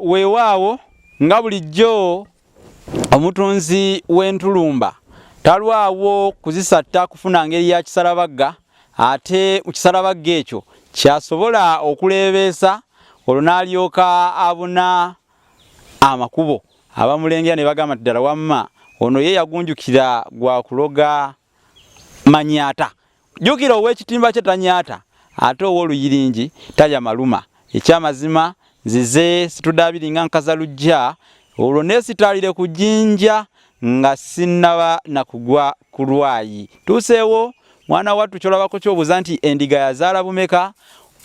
Weewaawo nga bulijjo omutunzi w'entulumba talwawo kuzisatta kufuna ngeri ya kisalabagga, ate mu kisalabagga ekyo kyasobola okuleebeesa olwo n'alyoka abuna amakubo. Abamulengera ne bagamba nti ddala wamma ono ye yagunjukira gwa kuloga manyaata. Jjukira ow'ekitimba kye tanyaata, ate ow'oluyiringi talya maluma. Ekyamazima nzize situdaabiringa nkazalujja olwo neesitaalire ku jjinja nga sinnaba na kugwa ku lwayi. Tuuseewo mwana wattu kyolabako ky'obuuza nti endiga yazaala bumeka?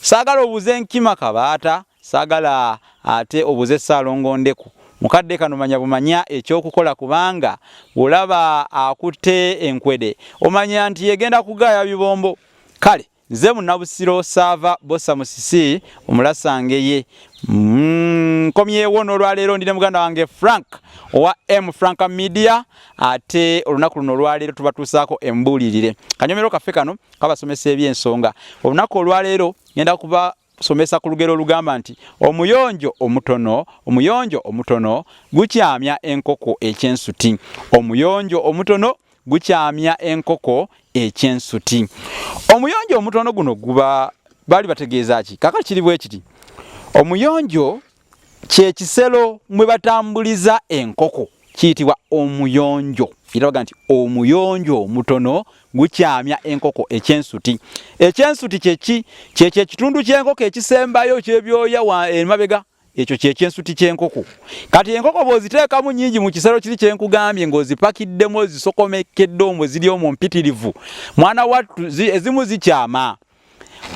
Saagala obuuze nkima kabaata, saagala ate obuuze Ssaalongo Ndeku. Mukadde kano manya bumanya ekyokukola, kubanga olaba akutte enkwede omanya nti yegenda kugaaya bibombo. Kale nze Munnabusiro Saava Bossa Musisi omulasange nkomyewo n'olwaleero ndi ne muganda wange Frank owa M Franka Media, ate olunaku luno olwaleero tubatuusaako embuulirire. Kanyomero kaffe kano kabasomesa eby'ensonga. Olunaku olwaleero ngenda kubasomesa ku lugero olugamba nti omuyonjo omutono gukyamya enkoko ekyensuti. Omuyonjo omutono gukyamya enkoko ekyensuti. Omuyonjo omutono guno guba bali bategeeza ki? Kaka kiri bwe kiti. Omuyonjo kye kisero mwe batambuliza enkoko, kiyitibwa omuyonjo. Irabaga nti omuyonjo omutono gukyamya enkoko ekyensuti. Ekyensuti kyeki? Kyekyo ekitundu ky'enkoko ekisembayo ky'ebyoya emabega. Ekyo kyekyensuti ky'enkoko. Kati enkoko bw'oziteekamu nnyingi mu kisero kiri kye nkugambye ng'ozipakiddemu ozisokomekedde omwo ziri omwo mpitirivu, mwana wattu ezimu zikyama.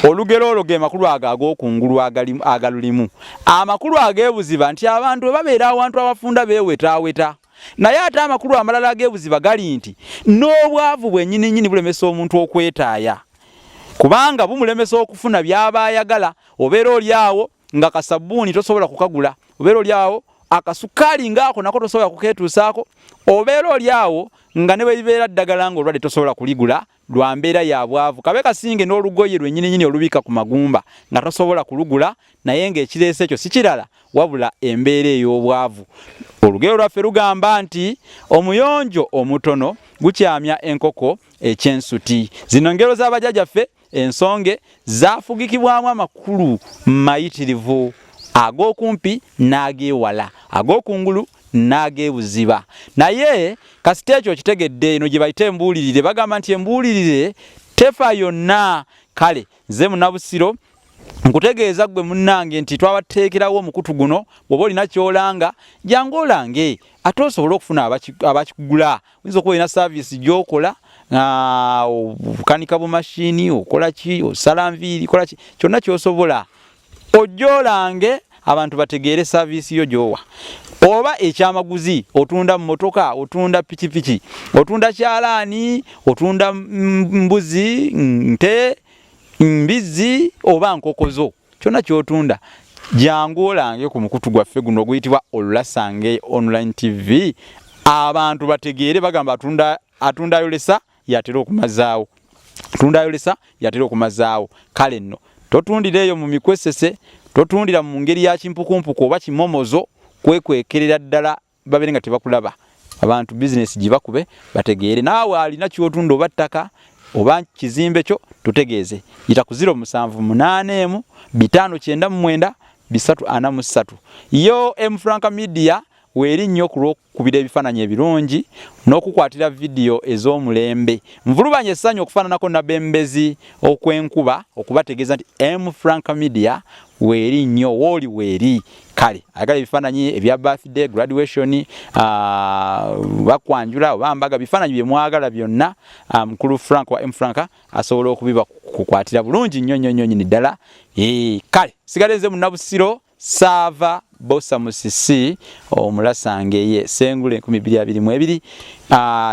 Olugero olwo ge makulu ago ag'okungulu agalulimu. Amakulu ag'ebuziba nti abantu bwe babeera awantu abafunda beewetaaweta. Naye ate amakulu amalala ag'ebuziba gali nti n'obwavu bwennyini bulemesa omuntu okwetaaya, kubanga bumulemesa okufuna by'aba ayagala. Obeera oli awo nga kasabbuuni tosobola kukagula, obeera oli awo akasukaali ngaako nako tosobola kukeetuusaako, obeera oli awo nga ne bwe libeera ddagala ng'olwadde tosobola kuligula lwa mbeera ya bwavu. Kabe kasinge n'olugoye lwennyini olubika ku magumba nga tosobola kulugula, naye ng'ekireese ekyo si kirala wabula embeera ey'obwavu. Olugero lwaffe lugamba nti omuyonjo omutono gukyamya enkoko ekyensuti. Zino ngero z'abajjajjaffe ensonge zaafugikibwamu amakulu mayitirivu, ag'okumpi n'ag'ewala, ag'okungulu n'ag'ebuziba. Naye kasita ekyo kitegedde, eno gye bayita embuulirire. Bagamba nti embuulirire tefa yonna. Kale nze Munnabusiro nkutegeeza gwe munnange nti twabateekerawo omukutu guno. Bw'oba olina ky'olanga jangu olange, ate osobole okufuna abakigula. Oyinza okuba olina saaviisi gy'okola, okanika bumashini, okola ki, osala nviiri, kola ki, kyonna ky'osobola ojja olange abantu bategeere saaviisi yo gy'owa. Oba ekyamaguzi, otunda mmotoka, otunda pikipiki, otunda kyalaani, otunda mbuzi, nte, mbizzi oba nkokozo, kyonna ky'otunda jangu olange ku mukutu gwaffe guno oguyitibwa Olulasange Online TV. Abantu bategeere, bagamba atunda ayolesa yatera okumazaawo, atunda ayolesa yatera okumazaawo. Kale nno totundira eyo mu mikwesese, totundira mu ngeri ya kimpukumpuku oba kimomozo, kwekwekerera ddala babeere nga tebakulaba. Abantu bizinesi gye bakube bategeere. Naawe alina ky'otunda oba ttaka oba kizimbe kyo tutegeeze. Yita ku 078 599 343. Yo M Franka Media weeri nnyo kulw'okukubira ebifaananyi ebirungi n'okukwatira vidiyo ez'omulembe. Nvulubanye essanyu okufaananako nabembezi okw'enkuba okubategeeza nti M Franka Media weeri nnyo, wooli weeri. Kale ayagala ebifaananyi ebya birthday, graduation, bakwanjula oba mbaga, bifaananyi bye mwagala byonna, mukulu Frank wa M Franka asobola okubiba kukwatira bulungi nnyo ddala. Kale sigale nze Munnabusiro Saava Bossa Musisi omulasange ye Sengule 2022.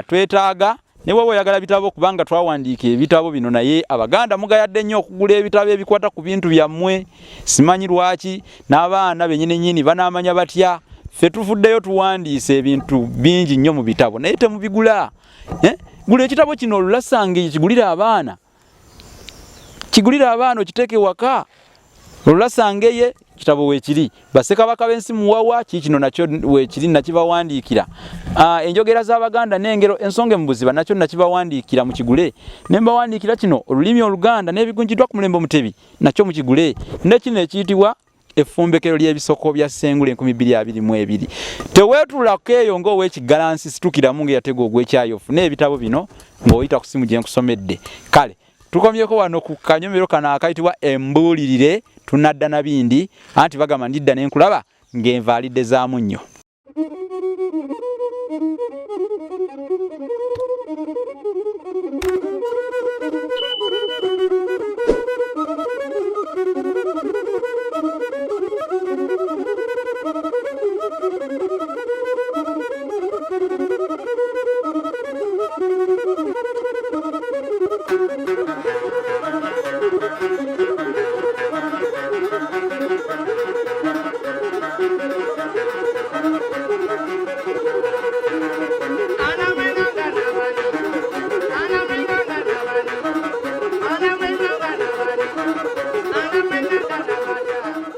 Twetaaga ne bw'oba oyagala bitabo, kubanga twawandiika ebitabo bino, naye Abaganda mugayadde nnyo okugula ebitabo ebikwata ku bintu byammwe. Simanyi lwaki n'abaana bennyini banaamanya batya. Ffe tufuddeyo tuwandiise ebintu bingi nnyo mu bitabo naye temubigula. Gula ekitabo kino Olulasange kigulira abaana, okiteeke waka. Olulasange ye kitabo weekiri Bassekabaka b'ensi muwawa kikino nakyo weekiri nakibawandiikira enjogera z'Abaganda n'engero ensonge mu buziba nakyo nakibawandiikira mu kigule ne mbawandiikira kino olulimi Oluganda n'ebigunjiddwa ku Mulembe Mutebi nakyo mu kigule ne kino ekiyitibwa effumbekero ly'ebisoko bya Ssengule 2022 teweetulako eyo ng'ow'ekigalansi situkiramu ng'eyatega ogw'ekyayofu n'ebitabo bino ng'oyita ku simu gye nkusomedde kale tukomyeko wano ku kanyomero kano akayitibwa embuulirire tunadda na bindi anti bagamba ndidda n'enkulaba ng'envaalidde za munnyo.